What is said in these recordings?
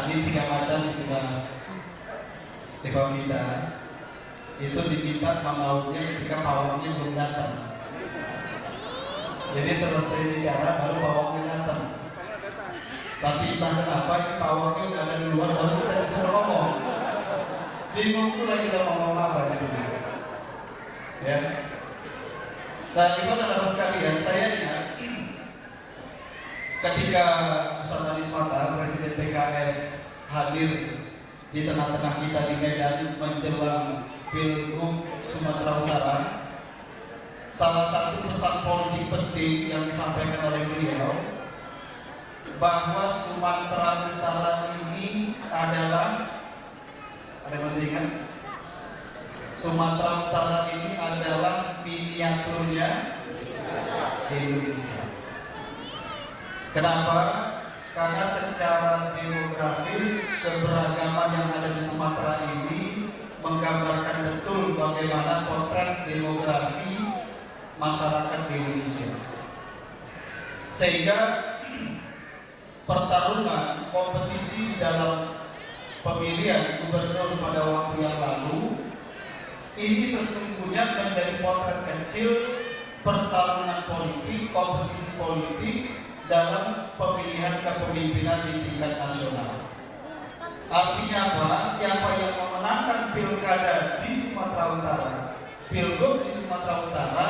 tadi 3 macam sudah diminta. Itu diminta pemautnya ketika pawangnya belum datang. Jadi selesai bicara baru pawangnya datang. Tapi entah kenapa ini pawangnya udah ada di luar baru kita disuruh ngomong. Bingung pula kita ngomong apa gitu. Ya. Dan itu adalah sekalian, saya ingat ketika Ustaz Anies Mata, Presiden PKS hadir di tengah-tengah kita di Medan menjelang Pilgub Sumatera Utara, salah satu pesan politik penting yang disampaikan oleh beliau bahwa Sumatera Utara ini adalah, ada masih ingat? Sumatera Utara ini adalah miniaturnya Indonesia. Kenapa? Karena secara demografis keberagaman yang ada di Sumatera ini menggambarkan betul bagaimana potret demografi masyarakat di Indonesia. Sehingga pertarungan kompetisi dalam pemilihan gubernur pada waktu yang lalu ini sesungguhnya menjadi potret kecil pertarungan politik, kompetisi politik dalam pemilihan kepemimpinan di tingkat nasional. Artinya apa? Siapa yang memenangkan pilkada di Sumatera Utara, pilgub di Sumatera Utara,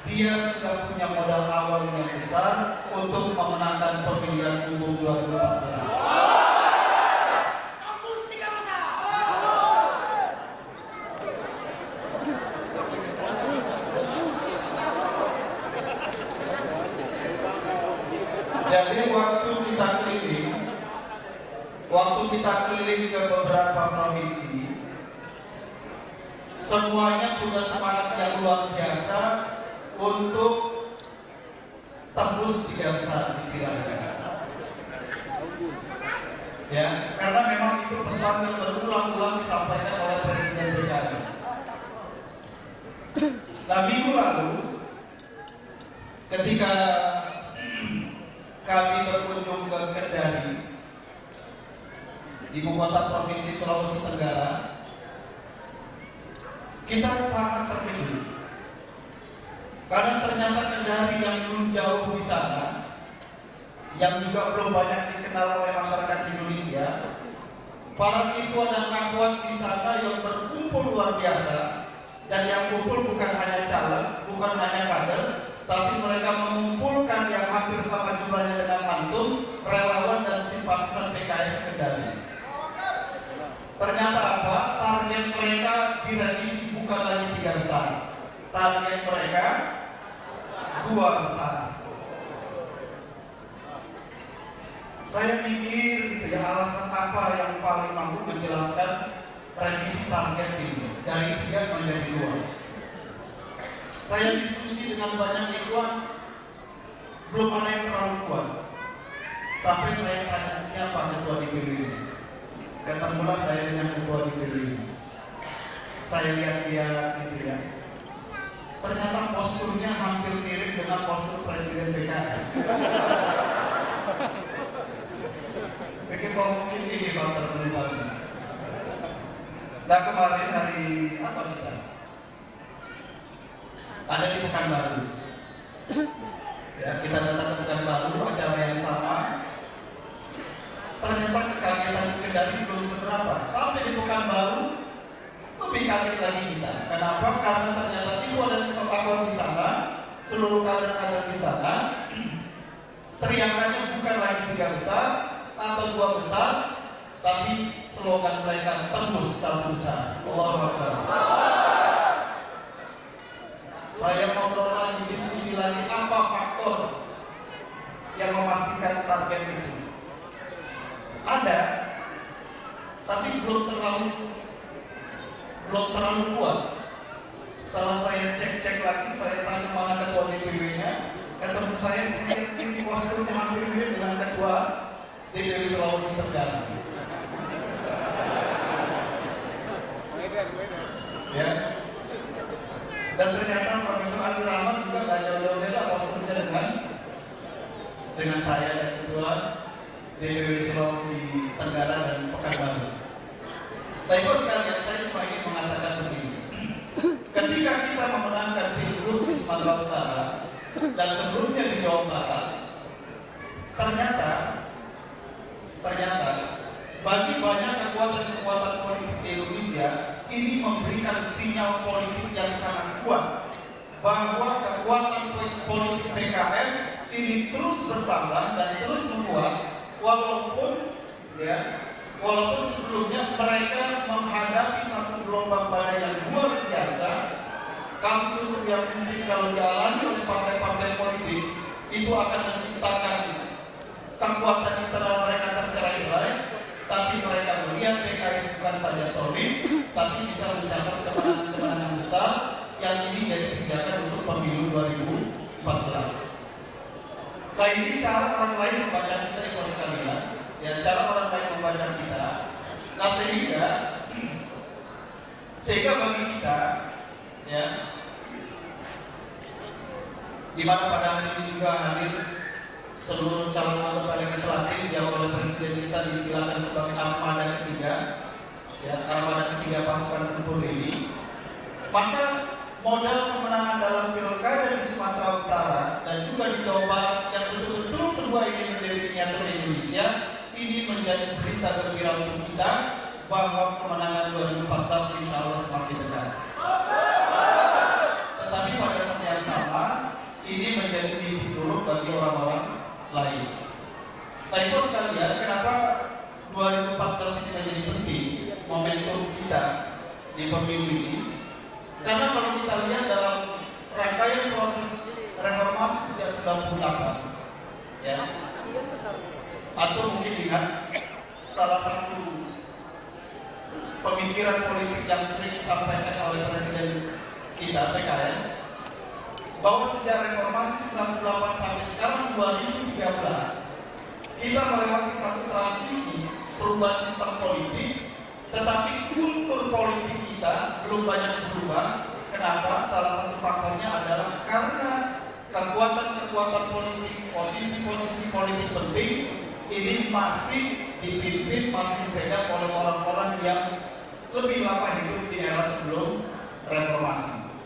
dia sudah punya modal awal yang besar untuk memenangkan pemilihan umum 2014. Jadi waktu kita keliling ke beberapa provinsi, semuanya punya semangat yang luar biasa untuk tembus 3 besar istilahnya. Ya, karena memang itu pesan yang berulang-ulang disampaikan oleh Presiden PKS. Nah, minggu lalu ketika kami berkunjung ke Kendari, ibu kota provinsi Sulawesi Tenggara, kita sangat terkejut karena ternyata Kendari yang belum jauh di sana, yang juga belum banyak dikenal oleh masyarakat Indonesia, para ikhwan dan akhwat di sana yang berkumpul luar biasa, dan yang kumpul bukan hanya caleg, bukan hanya kader, tapi mereka mengumpulkan yang hampir sama jumlahnya dengan antum, relawan dan simpatisan PKS Kendari. Ternyata apa? Target mereka direvisi bukan lagi 3 besar. Target mereka 2 besar. Saya pikir gitu ya, alasan apa yang paling mampu menjelaskan revisi target ini dari 3 menjadi 2. Saya diskusi dengan banyak ikhwan, belum ada yang terlalu kuat. Sampai saya tanya siapa ketua DPD ini. Ketemulah saya dengan ketua DPD ini. Saya lihat dia gitu ya. Ternyata posturnya hampir mirip dengan postur Presiden PKS. Pikir kok mungkin ini faktor penyebabnya. Nah, kemarin hari apa kita? Ada di Pekanbaru. Ya, kita datang ke Pekanbaru, acara yang sama. Ternyata kekagetan di Kendari belum seberapa. Sampai di Pekanbaru lebih kaget lagi kita. Kenapa? Karena ternyata ikhwan dan kawan di sana, seluruh kader-kader di sana, teriakannya bukan lagi 3 besar atau 2 besar, tapi slogan mereka tembus 1 besar. Allahu Akbar. Saya ngobrol lagi, diskusi lagi, apa faktor yang memastikan target itu? Ada, tapi belum terlalu kuat. Setelah saya cek lagi, saya tanya mana ketua DPW-nya, ketemu saya ini posturnya hampir mirip dengan ketua DPW Sulawesi Tenggara. Ya. Dan ternyata Profesor Abdul Rahman juga tidak jauh-jauh beda posturnya dengan saya dan ketua DPW Sulawesi Tenggara dan Pekanbaru. Baik sekalian, saya cuma ingin mengatakan begini. Ketika kita memenangkan pilgub di Sumatera Utara dan sebelumnya di Jawa Barat, ternyata bagi banyak kekuatan-kekuatan politik di Indonesia ini memberikan sinyal politik yang sangat kuat bahwa kekuatan politik PKS ini terus bertambah dan terus menguat, walaupun sebelumnya mereka menghadapi satu gelombang badai yang luar biasa. Kasus hukum yang mungkin kalau dialami oleh partai-partai politik itu akan menciptakan kekuatan internal mereka tercerai-berai, tapi mereka melihat PKS bukan saja solid, tapi bisa mencatat kemenangan-kemenangan besar yang ini jadi pijakan untuk pemilu 2014. Nah, ini cara orang lain membaca kita, ibu sekalian, ya, cara orang lain membaca kita. Nah, sehingga bagi kita, ya, di mana pada hari ini juga hadir seluruh calon anggota legislatif yang oleh Presiden kita disilakan sebagai armada ketiga, ya, armada ketiga pasukan tempur ini. Maka modal kemenangan dalam pilkada di Sumatera Utara dan juga di Jawa Barat yang betul-betul kedua ini menjadi miniatur Indonesia, ini menjadi berita gembira untuk kita bahwa kemenangan 2014 insya Allah semakin dekat. Tetapi pada saat yang sama, ini menjadi mimpi buruk bagi orang-orang lain. Baik sekalian, kenapa 2014 ini menjadi penting momentum kita di pemilu ini? Karena kalau kita lihat dalam rangkaian proses reformasi sejak 98, ya, atau mungkin ingat salah satu pemikiran politik yang sering disampaikan oleh Presiden kita PKS, bahwa sejak reformasi 98 sampai sekarang 2013 kita melewati satu transisi perubahan sistem politik, tetapi kultur politik kita belum banyak berubah. Kenapa? Salah satu faktornya adalah karena kekuatan-kekuatan politik, posisi-posisi politik penting ini masih dipimpin, masih dipegang oleh orang-orang yang lebih lama hidup di era sebelum reformasi.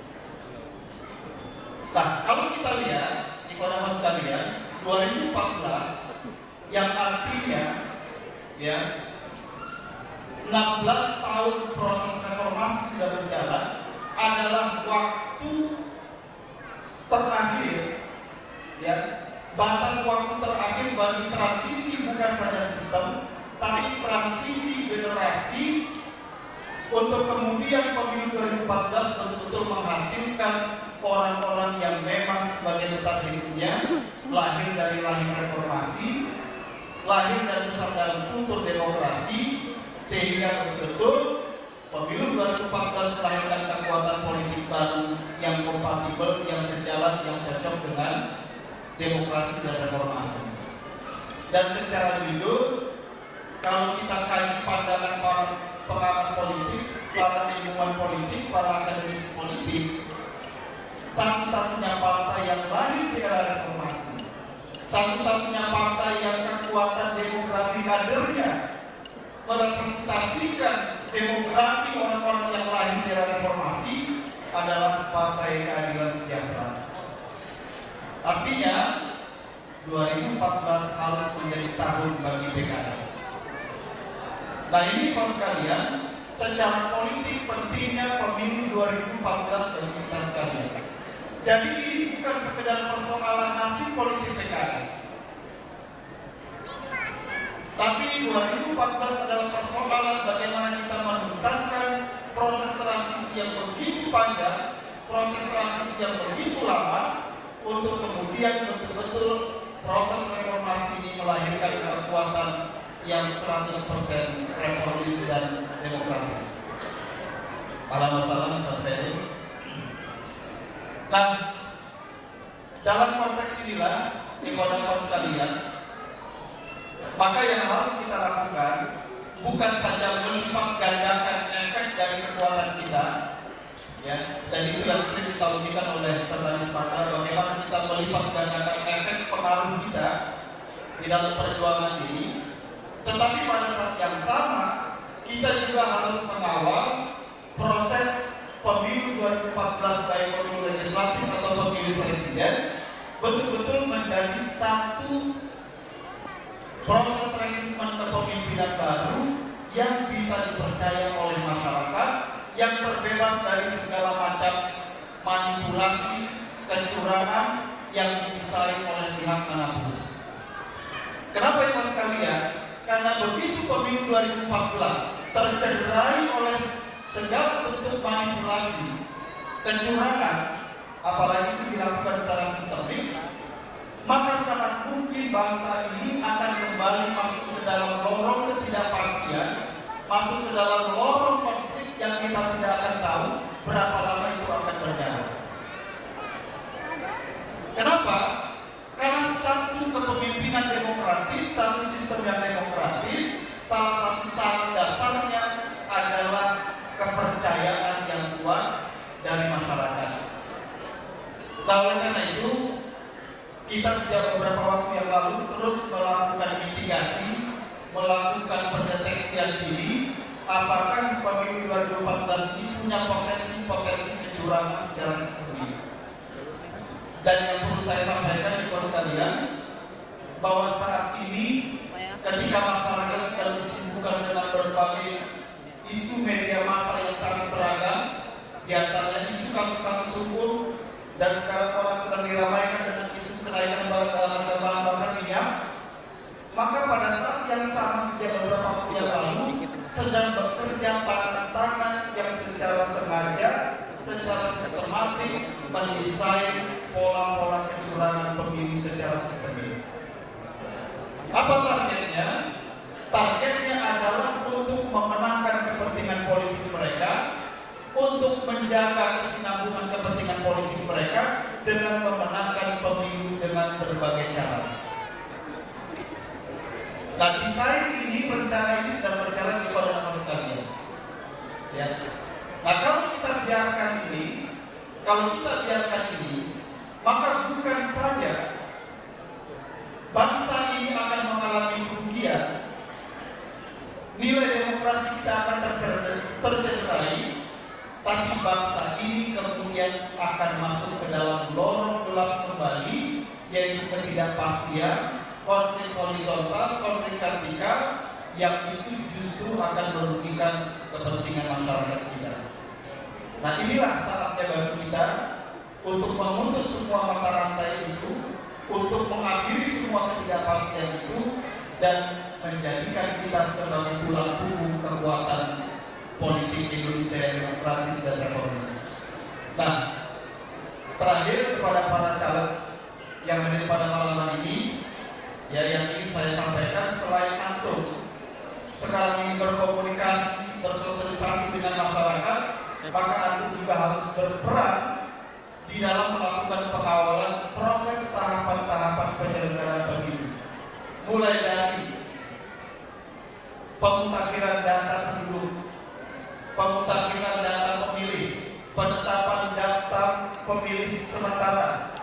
Nah, kalau kita lihat di kolam sekalian, 2014 yang artinya, ya, 16 tahun proses reformasi sudah berjalan adalah waktu terakhir, ya, batas waktu terakhir bagi transisi bukan saja sistem, tapi transisi generasi untuk kemudian pemilu 2014 betul-betul menghasilkan orang-orang yang memang sebagai besar hidupnya lahir dari rahim reformasi, lahir dan besar dalam kultur demokrasi, sehingga betul-betul pemilu 2014 melahirkan kekuatan politik baru yang kompatibel, yang sejalan, yang cocok dengan demokrasi dan reformasi. Dan secara jujur, kalau kita kaji pandangan para pengamat politik, para ilmuwan politik, para akademisi politik, satu-satunya partai yang lahir di era reformasi, satu-satunya partai yang kekuatan demografi kadernya merepresentasikan demografi orang-orang yang lahir di era reformasi adalah Partai Keadilan Sejahtera. Artinya 2014 harus menjadi tahun bagi PKS. Nah, ini Pak sekalian, secara politik pentingnya pemilu 2014 bagi kita sekalian. Jadi ini bukan sekedar persoalan nasib politik PKS, tapi 2014 adalah persoalan bagaimana kita menuntaskan proses transisi yang begitu panjang, proses transisi yang begitu lama, untuk kemudian betul-betul proses reformasi ini melahirkan kekuatan yang 100% reformis dan demokratis. Alhamdulillah. Nah, dalam konteks inilah, ibu-ibu sekalian, maka yang harus kita lakukan bukan saja melipat gandakan efek dari kekuatan kita, ya, dan itu yang sering ditawarkan oleh Ustaz Ismail, bagaimana kita melipat gandakan efek pengaruh kita di dalam perjuangan ini. Tetapi pada saat yang sama kita juga harus mengawal proses pemilu 2014 baik pemilu legislatif atau pemilu presiden betul-betul menjadi satu proses rekrutmen kepemimpinan baru yang bisa dipercaya oleh masyarakat, yang terbebas dari segala macam manipulasi, kecurangan yang didesain oleh pihak manapun. Kenapa ya Mas sekalian? Karena begitu pemilu 2014 tercederai oleh segala bentuk manipulasi, kecurangan, apalagi itu dilakukan secara sistemik, maka sangat mungkin bangsa ini akan kembali masuk ke dalam lorong ketidakpastian, masuk ke dalam lorong konflik yang kita tidak akan tahu berapa lama itu akan berjalan. Kenapa? Karena satu kepemimpinan demokratis, satu sistem yang demokratis, salah satu syarat dasarnya adalah kepercayaan yang kuat dari masyarakat. Nah, oleh karena itu, kita sejak beberapa waktu yang lalu terus melakukan mitigasi, melakukan pendeteksian diri, apakah pemilu 2014 ini punya potensi kecurangan secara sistemik. Dan yang perlu saya sampaikan di sekalian, bahwa saat ini ketika masyarakat sedang disibukkan dengan berbagai isu media massa yang sangat beragam, di antaranya isu kasus-kasus hukum, dan sekarang orang sedang diramaikan dengan isu kenaikan harga bahan bakar minyak, maka pada saat yang sama sejak beberapa waktu yang lalu sedang bekerja tangan-tangan yang secara sengaja, secara sistematik mendesain pola-pola kecurangan pemilu secara sistemik. Apa targetnya? Targetnya adalah untuk memenangkan kepentingan politik mereka, untuk menjaga kesinambungan kepentingan politik mereka dengan memenangkan pemilu dengan berbagai cara. Nah, desain ini, rencana ini sedang berjalan di kepada sekalian. Ya. Nah, kalau kita biarkan ini, maka bukan saja bangsa ini akan mengalami kerugian, nilai demokrasi kita akan tercederai, tapi bangsa ini kemudian akan masuk ke dalam lorong gelap kembali, yaitu ketidakpastian, konflik horizontal, konflik vertikal, yang itu justru akan merugikan kepentingan masyarakat kita. Nah, inilah saatnya bagi kita untuk memutus semua mata rantai itu, untuk mengakhiri semua ketidakpastian itu, dan menjadikan kita sebagai tulang punggung kekuatan politik Indonesia yang demokratis dan reformis. Nah, terakhir kepada para caleg yang hadir pada malam hari ini, ya, yang ingin saya sampaikan, selain antum sekarang ini berkomunikasi, bersosialisasi dengan masyarakat, maka antum juga harus berperan di dalam melakukan pengawalan proses tahapan-tahapan penyelenggaraan pemilu, mulai dari pemutakhiran data penduduk, pemutakhiran data pemilih, penetapan daftar pemilih sementara,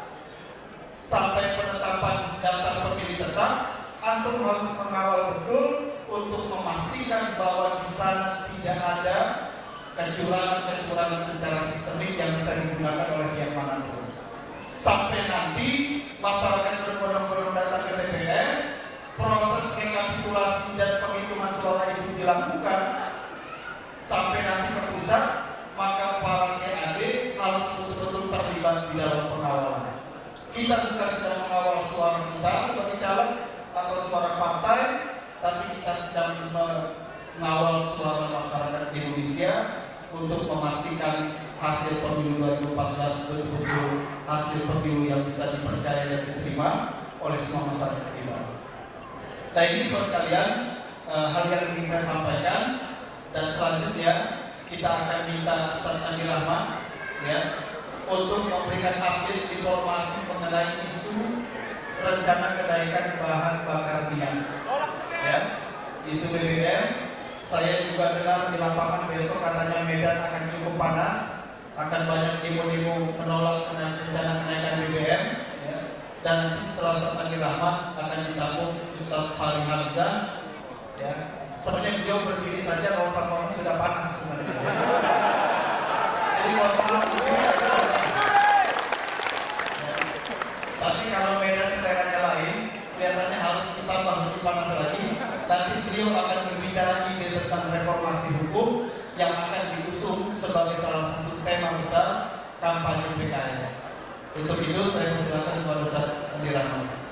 sampai penetapan daftar pemilih tetap. Antum harus mengawal betul untuk memastikan bahwa di sana tidak ada kecurangan secara sistemik yang bisa digunakan oleh pihak manapun. Sampai nanti masyarakat berbondong-bondong datang ke TPS, proses rekapitulasi dan penghitungan suara itu dilakukan sampai nanti ke pusat, maka para CAD harus betul-betul terlibat di dalam pengawalan. Kita bukan sedang mengawal suara kita sebagai caleg atau suara partai, tapi kita sedang mengawal suara masyarakat Indonesia untuk memastikan hasil pemilu 2014 betul-betul hasil pemilu yang bisa dipercaya dan diterima oleh semua masyarakat kita. Nah, ini Bapak sekalian, hal yang ingin saya sampaikan, dan selanjutnya kita akan minta Ustaz Andi Rahman, ya, untuk memberikan update informasi mengenai isu rencana kenaikan bahan bakar minyak, ya, isu BBM. Saya juga dengar di lapangan besok katanya Medan akan cukup panas, akan banyak demo-demo menolak rencana kenaikan BBM, ya. Dan nanti setelah Ustaz Andi Rahman akan disambung Ustaz Fahri Hamzah Ya, sebenarnya beliau berdiri saja kalau sama sudah panas sebenarnya. Jadi kalau sama tapi kalau medan seleranya lain, kelihatannya harus ditambah lebih panas lagi. Nanti beliau akan berbicara ide tentang reformasi hukum yang akan diusung sebagai salah satu tema besar kampanye PKS. Untuk itu saya persilakan kepada Ustaz Andi Rahman.